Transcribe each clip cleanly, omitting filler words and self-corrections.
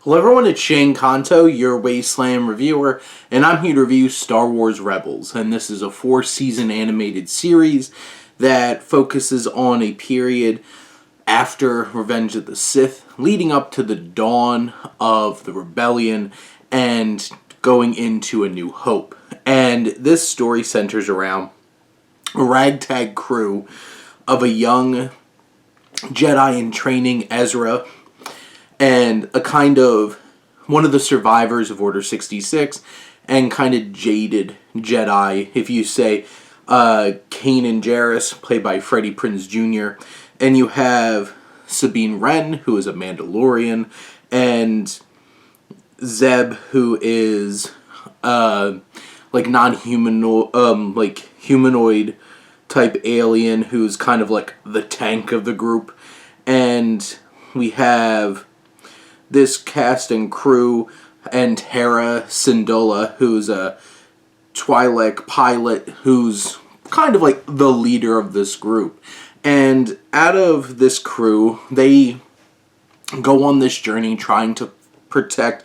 Hello everyone, it's Shane Kanto, your Wasteland reviewer, and I'm here to review Star Wars Rebels. And this is a 4-season animated series that focuses on a period after Revenge of the Sith, leading up to the dawn of the rebellion and going into A New Hope. And this story centers around a ragtag crew of a young Jedi in training, Ezra, and a kind of one of the survivors of Order 66, and kind of jaded Jedi, if you say, Kanan Jarrus, played by Freddie Prinze Jr., and you have Sabine Wren, who is a Mandalorian, and Zeb, who is humanoid type alien, who's kind of like the tank of the group, and we have this cast and crew, and Hera Syndulla, who's a Twi'lek pilot, who's kind of like the leader of this group. And out of this crew, they go on this journey trying to protect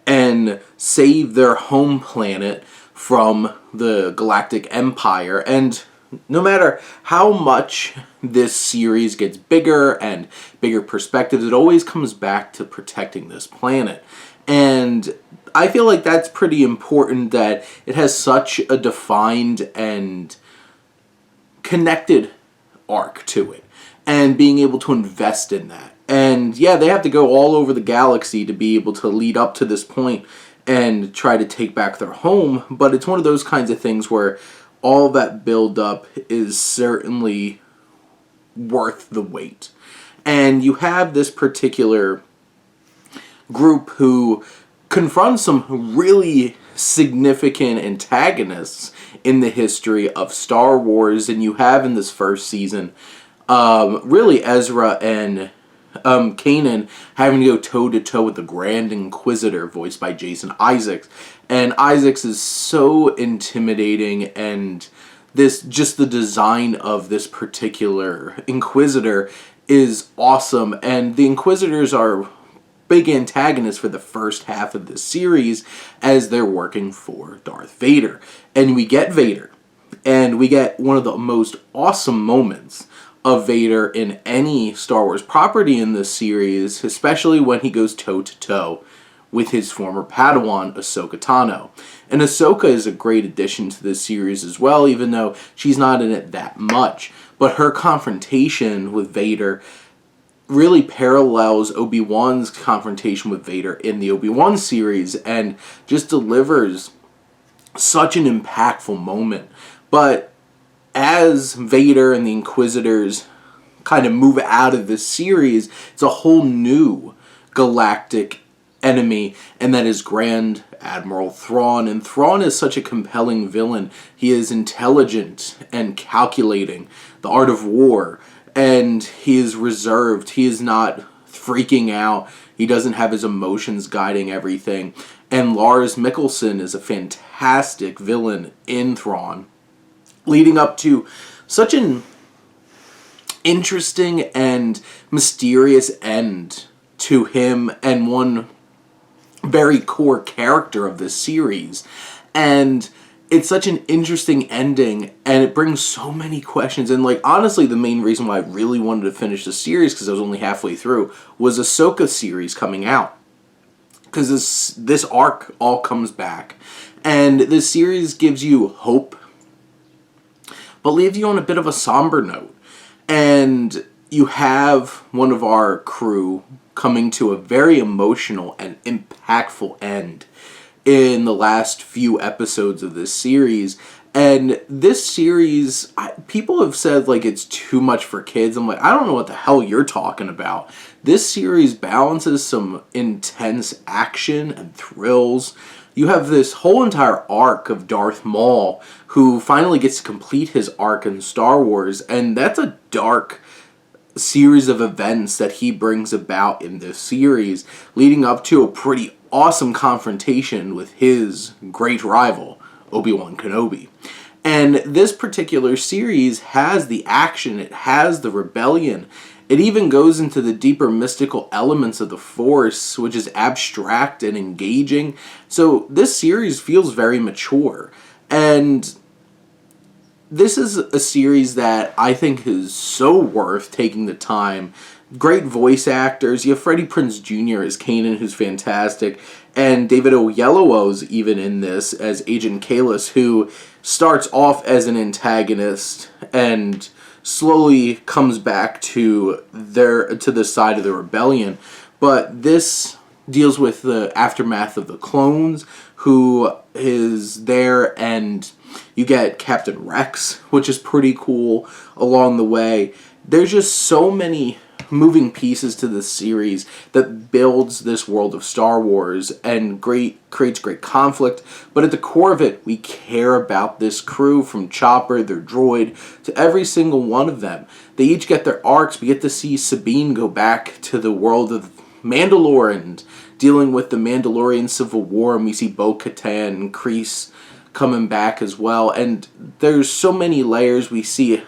and save their home planet from the Galactic Empire. And no matter how much this series gets bigger and bigger perspectives, it always comes back to protecting this planet. And I feel like that's pretty important, that it has such a defined and connected arc to it, and being able to invest in that. And yeah, they have to go all over the galaxy to be able to lead up to this point and try to take back their home, but it's one of those kinds of things where all that build-up is certainly worth the wait. And you have this particular group who confront some really significant antagonists in the history of Star Wars, and you have in this first season really Ezra and Kanan having to go toe-to-toe with the Grand Inquisitor, voiced by Jason Isaacs. And Isaacs is so intimidating, and just the design of this particular Inquisitor is awesome. And the Inquisitors are big antagonists for the first half of the series as they're working for Darth Vader. And we get Vader, and we get one of the most awesome moments of Vader in any Star Wars property in this series, especially when he goes toe-to-toe with his former Padawan, Ahsoka Tano. And Ahsoka is a great addition to this series as well, even though she's not in it that much. But her confrontation with Vader really parallels Obi-Wan's confrontation with Vader in the Obi-Wan series, and just delivers such an impactful moment. But as Vader and the Inquisitors kind of move out of this series, it's a whole new galactic enemy, and that is Grand Admiral Thrawn. And Thrawn is such a compelling villain. He is intelligent and calculating, the art of war, and he is reserved. He is not freaking out. He doesn't have his emotions guiding everything. And Lars Mikkelsen is a fantastic villain in Thrawn, leading up to such an interesting and mysterious end to him, and one very core character of this series. And it's such an interesting ending, and it brings so many questions. And like, honestly, the main reason why I really wanted to finish the series, because I was only halfway through, was Ahsoka series coming out, because this arc all comes back, and this series gives you hope, but leaves you on a bit of a somber note. And you have one of our crew coming to a very emotional and impactful end in the last few episodes of this series. And this series, people have said like it's too much for kids. I'm like, I don't know what the hell you're talking about. This series balances some intense action and thrills. You have this whole entire arc of Darth Maul, who finally gets to complete his arc in Star Wars, and that's a dark series of events that he brings about in this series, leading up to a pretty awesome confrontation with his great rival, Obi-Wan Kenobi. And this particular series has the action, it has the rebellion. It even goes into the deeper mystical elements of the Force, which is abstract and engaging. So this series feels very mature. And this is a series that I think is so worth taking the time. Great voice actors. You have Freddie Prinze Jr. as Kanan, who's fantastic, and David Oyelowo's even in this as Agent Kalis, who starts off as an antagonist and slowly comes back to the side of the rebellion. But this deals with the aftermath of the clones, who is there, and you get Captain Rex, which is pretty cool along the way. There's just so many moving pieces to this series that builds this world of Star Wars and creates great conflict. But at the core of it, we care about this crew, from Chopper, their droid, to every single one of them. They each get their arcs. We get to see Sabine go back to the world of Mandalore and dealing with the Mandalorian Civil War, and we see Bo-Katan and Kreese coming back as well. And there's so many layers we see.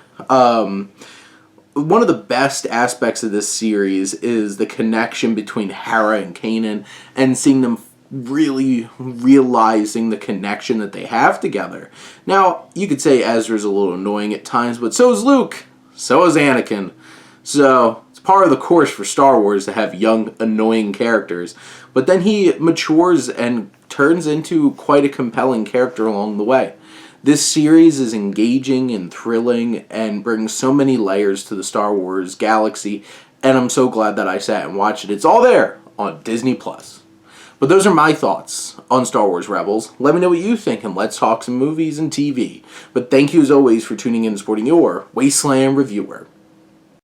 One of the best aspects of this series is the connection between Hera and Kanan, and seeing them really realizing the connection that they have together. Now, you could say Ezra's a little annoying at times, but so is Luke, so is Anakin. So it's part of the course for Star Wars to have young, annoying characters. But then he matures and turns into quite a compelling character along the way. This series is engaging and thrilling and brings so many layers to the Star Wars galaxy, and I'm so glad that I sat and watched it. It's all there on Disney+. But those are my thoughts on Star Wars Rebels. Let me know what you think, and let's talk some movies and TV. But thank you as always for tuning in and supporting your Wasteland Reviewer.